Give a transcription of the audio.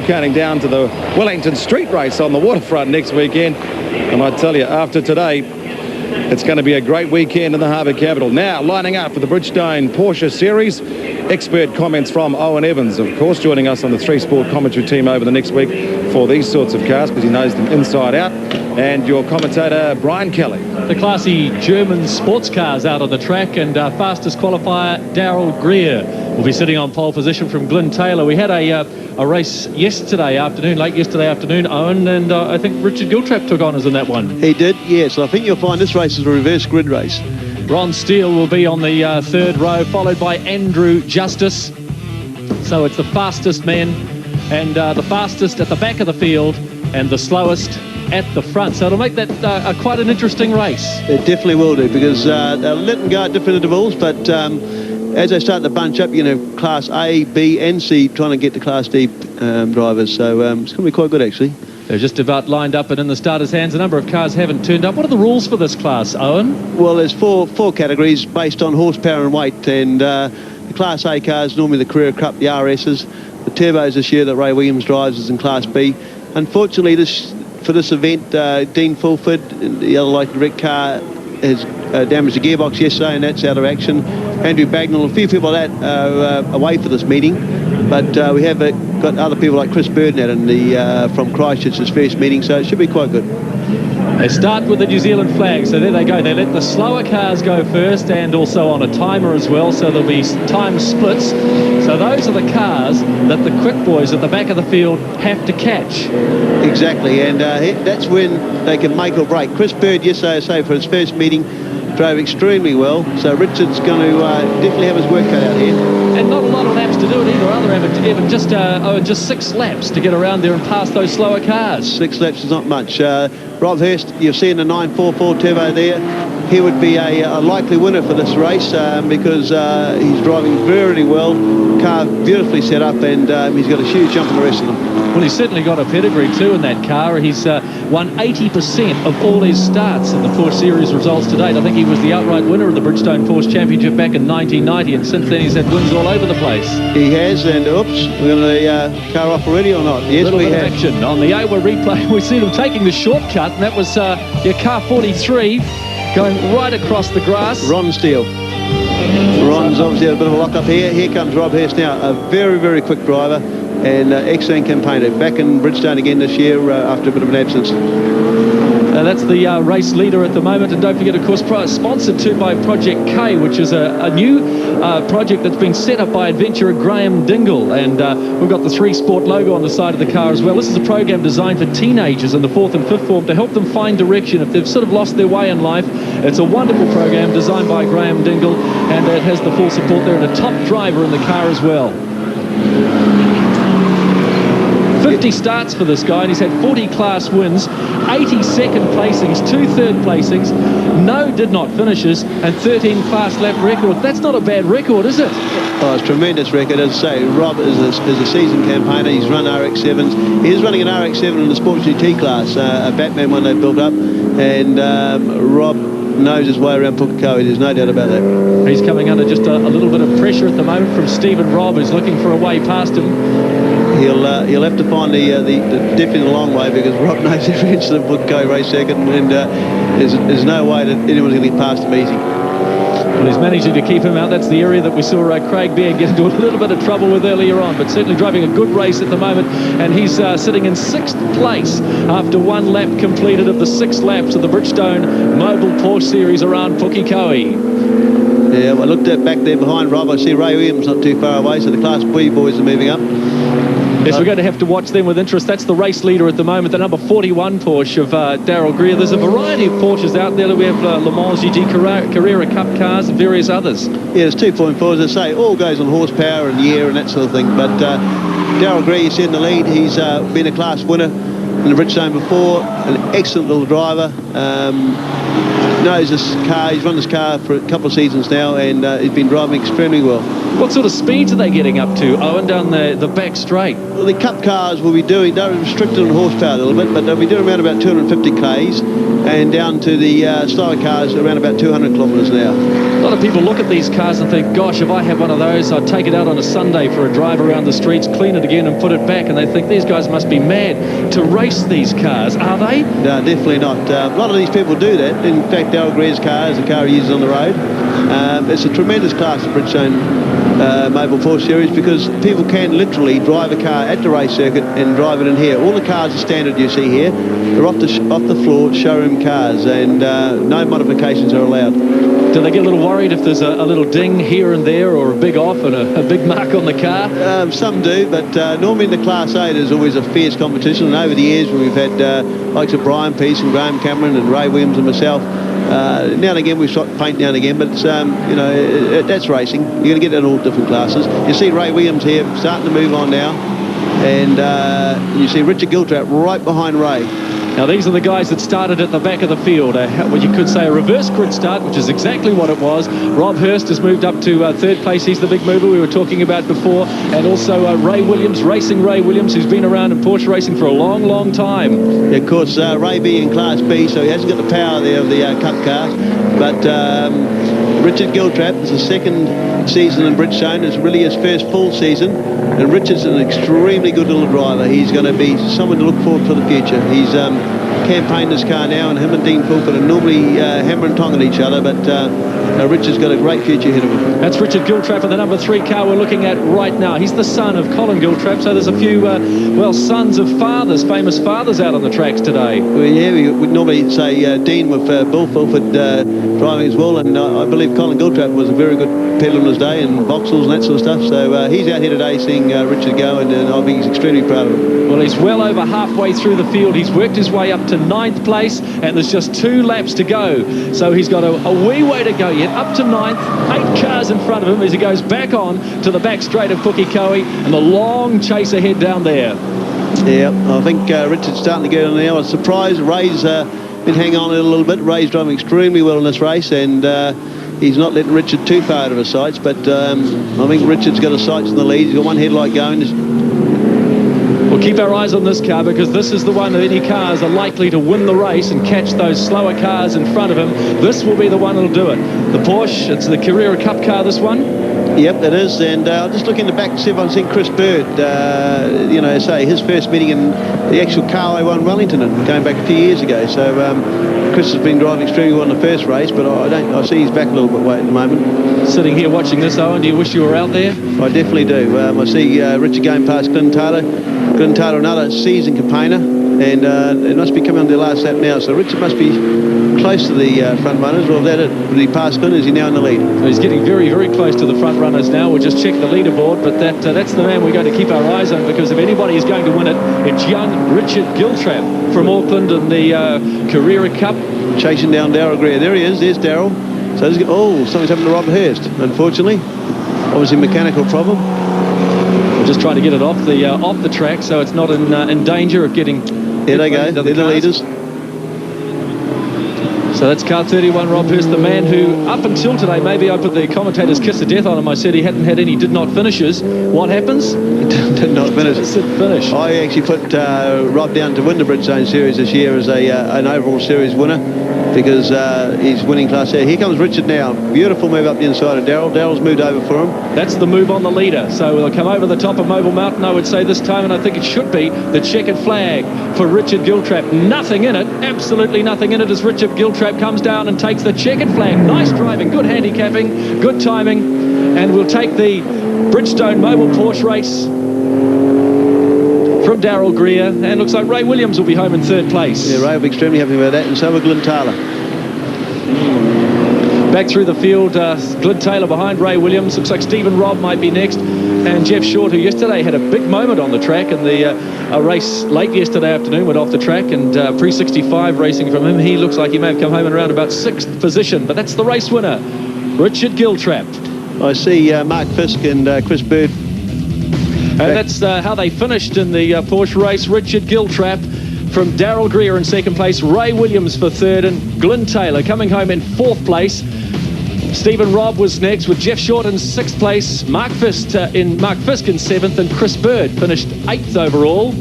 Counting down to the Wellington Street Race on the waterfront next weekend. And I tell you, after today, it's going to be a great weekend in the harbour capital. Now, lining up for the Bridgestone Porsche Series. Expert comments from Owen Evans, of course, joining us on the Three Sport commentary team over the next week for these sorts of cars, because he knows them inside out. And your commentator, Brian Kelly. The classy German sports cars out on the track, and fastest qualifier, Daryl Greer, will be sitting on pole position from Glyn Taylor. We had a race yesterday afternoon, late yesterday afternoon, Owen, and I think Richard Giltrap took honours in that one. He did, yes. I think you'll find this race is a reverse grid race. Ron Steele will be on the third row, followed by Andrew Justice. So it's the fastest men, and the fastest at the back of the field, and the slowest at the front. So it'll make that quite an interesting race. It definitely will do, because they'll let them go at different intervals, but as they start to bunch up, you know, Class A, B and C trying to get to Class D drivers. So it's going to be quite good, actually. They're just about lined up and in the starters' hands. A number of cars haven't turned up. What are the rules for this class, Owen? Well, there's four categories based on horsepower and weight, and the Class A cars, normally the Carrera Cup, the RSs. The turbos this year that Ray Williams drives is in Class B. Unfortunately, for this event, Dean Fulford, the other light direct car, has damaged the gearbox yesterday, and that's out of action. Andrew Bagnall, a few people like that are away for this meeting, but we have got other people like Chris Birdnett from Christchurch, his first meeting, so it should be quite good. They start with the New Zealand flag, so there they go. They let the slower cars go first, and also on a timer as well, so there'll be time splits. So those are the cars that the quick boys at the back of the field have to catch. Exactly, and that's when they can make or break. Chris Bird yesterday, I say, for his first meeting, drove extremely well, so Richard's going to definitely have his work cut out here. And not a lot of laps to do it either, are there, Evan? Just 6 laps to get around there and past those slower cars. 6 laps is not much. Rob Hurst, you've seen the 944 turbo there. He would be a likely winner for this race because he's driving very well. Car beautifully set up, and he's got a huge jump on the rest of them. Well, he's certainly got a pedigree too in that car. He's won 80% of all his starts in the Porsche Series results to date. I think he was the outright winner of the Bridgestone Porsche Championship back in 1990, and since then he's had wins all over the place. He has, and oops, we're going to car off already or not? Yes, we have. Action on the AWA replay. We see them taking the shortcut, and that was your car 43 going right across the grass. Ron Steele. Ron's obviously had a bit of a lock-up here. Here comes Rob Hurst now, a very, very quick driver and excellent campaigner. Back in Bridgestone again this year after a bit of an absence. That's the race leader at the moment, and don't forget, of course, sponsored too by Project K, which is a new project that's been set up by adventurer Graham Dingle, and we've got the 3 Sport logo on the side of the car as well. This is a program designed for teenagers in the 4th and 5th form to help them find direction if they've sort of lost their way in life. It's a wonderful program designed by Graham Dingle, and it has the full support there, and a top driver in the car as well. 50 starts for this guy, and he's had 40 class wins, 80 second placings, 2 third placings, no did not finishes, and 13 fast lap records. That's not a bad record, is it? Oh, it's a tremendous record. As I say, Rob is a seasoned campaigner. He's run RX-7s. He is running an RX-7 in the Sports GT class, a Batman one they built up, and Rob knows his way around Pukekohe. There's no doubt about that. He's coming under just a little bit of pressure at the moment from Stephen Robb, who's looking for a way past him. He'll have to find the dip in the long way, because Rob knows every inch of the Pukekohe race second, and there's no way that anyone's going to get past him easy. Well, he's managing to keep him out. That's the area that we saw Craig Baird get into a little bit of trouble with earlier on, but certainly driving a good race at the moment, and he's sitting in 6th place after 1 lap completed of the 6 laps of the Bridgestone Mobil Porsche Series around Pukekohe. Yeah, well, I looked at back there behind Rob. I see Ray Williams not too far away, so the Class B boys are moving up. Yes, we're going to have to watch them with interest. That's the race leader at the moment, the number 41 Porsche of Daryl Greer. There's a variety of Porsches out there. We have Le Mans GT Carrera Cup cars and various others. Yeah, there's 2.4, as I say, all goes on horsepower and year and that sort of thing. But Daryl Greer, you said in the lead, he's been a class winner in the Bridgestone before, an excellent little driver. Knows this car, he's run this car for a couple of seasons now, and he's been driving extremely well. What sort of speeds are they getting up to, Owen, down the back straight? Well, the Cup cars will be doing, they're restricted on horsepower a little bit, but they'll be doing around about 250 k's, and down to the slower cars around about 200 kilometres an hour. A lot of people look at these cars and think, gosh, if I had one of those, I'd take it out on a Sunday for a drive around the streets, clean it again and put it back, and they think these guys must be mad to race these cars. Are they? No, definitely not. A lot of these people do that. In fact, Darryl Greer's car is a car he uses on the road. It's a tremendous class, the Bridgestone Mobil Porsche Series, because people can literally drive a car at the race circuit and drive it in here. All the cars are standard you see here. They're off the floor showroom cars, and no modifications are allowed. Do they get a little worried if there's a little ding here and there, or a big off and a big mark on the car? Some do, but normally in the Class A there's always a fierce competition, and over the years when we've had likes of Brian Peace and Graham Cameron and Ray Williams and myself, now and again we've shot paint now and again, but it's, you know, that's racing. You're going to get that in all different classes. You see Ray Williams here starting to move on now, and you see Richard Giltrap right behind Ray. Now, these are the guys that started at the back of the field. What you could say a reverse grid start, which is exactly what it was. Rob Hurst has moved up to third place. He's the big mover we were talking about before. And also Ray Williams, Racing Ray Williams, who's been around in Porsche racing for a long, long time. Yeah, of course, Ray being in Class B, so he hasn't got the power there of the Cup car. But Richard Giltrap is the second season in Bridgestone. It's really his first full season. And Richard's an extremely good little driver. He's going to be someone to look forward for the future. He's campaigned this car now, and him and Dean Fulford are normally hammer and tong at each other, but Richard's got a great future ahead of him. That's Richard Giltrap in the number 3 car we're looking at right now. He's the son of Colin Giltrap, so there's a few, well, sons of fathers, famous fathers out on the tracks today. Well, yeah, we would normally say Dean with Bill Fulford driving as well, and I believe Colin Giltrap was a very good peddler in his day, and Vauxhalls and that sort of stuff, so he's out here today seeing Richard go, and I think he's extremely proud of him. Well, he's well over halfway through the field. He's worked his way up to 9th place, and there's just 2 laps to go. So he's got a wee way to go yet, up to 9th, 8 cars in front of him as he goes back on to the back straight of Pukekohe, and the long chase ahead down there. Yeah, I think Richard's starting to get on now. I was surprised Ray's been hanging on a little bit. Ray's driving extremely well in this race, and he's not letting Richard too far out of his sights, but I think Richard's got his sights in the lead. He's got one headlight going. We'll keep our eyes on this car, because this is the one that any cars are likely to win the race and catch those slower cars in front of him. This will be the one that'll do it. The Porsche, it's the Carrera Cup car, this one. Yep, it is, and I'll just look in the back to see if I've seen Chris Bird, you know, say his first meeting in the actual car I won Wellington going back a few years ago. So Chris has been driving extremely well in the first race, but I see he's back a little bit weight at the moment. Sitting here watching this, Owen, do you wish you were out there? I definitely do. I see Richard going past Glenn Taylor, another seasoned campaigner, and it must be coming on their last lap now. So Richard must be close to the front runners. Well, that it. Did he pass Glenn? Is he now in the lead? So he's getting very, very close to the front runners now. We'll just check the leaderboard, but that's the man we're going to keep our eyes on, because if anybody is going to win it, it's young Richard Giltrap from Auckland in the Carrera Cup. Chasing down Darryl Greer. There he is. There's Darryl. So something's happened to Rob Hurst, unfortunately. Obviously, mechanical problem. We're just trying to get it off the track, so it's not in danger of getting. There they go. They're the leaders. So that's car 31, Rob Hurst, the man who, up until today, maybe I put the commentator's kiss of death on him. I said he hadn't had any did not finishes. What happens? Did not finish. Finish. I actually put Rob down to win the Bridgestone Series this year as an overall series winner, because he's winning Class A. Here comes Richard now. Beautiful move up the inside of Darryl. Darryl's moved over for him. That's the move on the leader. So they'll come over the top of Mobil Mountain, I would say this time, and I think it should be the checkered flag for Richard Giltrap. Nothing in it, absolutely nothing in it, as Richard Giltrap comes down and takes the checkered flag. Nice driving, good handicapping, good timing, and we'll take the Bridgestone Mobil Porsche race from Darryl Greer, and looks like Ray Williams will be home in 3rd place. Yeah, Ray will be extremely happy about that, and so will Glenn Taylor. Back through the field, Glenn Taylor behind Ray Williams. Looks like Stephen Robb might be next, and Jeff Short, who yesterday had a big moment on the track, and the race late yesterday afternoon went off the track, and pre-65 racing from him. He looks like he may have come home in around about 6th position, but that's the race winner, Richard Giltrap. I see Mark Fisk and Chris Bird. And that's how they finished in the Porsche race. Richard Giltrap from Daryl Greer in second place, Ray Williams for third, and Glyn Taylor coming home in fourth place. Stephen Robb was next with Jeff Short in sixth place, Mark Fisk in seventh, and Chris Bird finished eighth overall.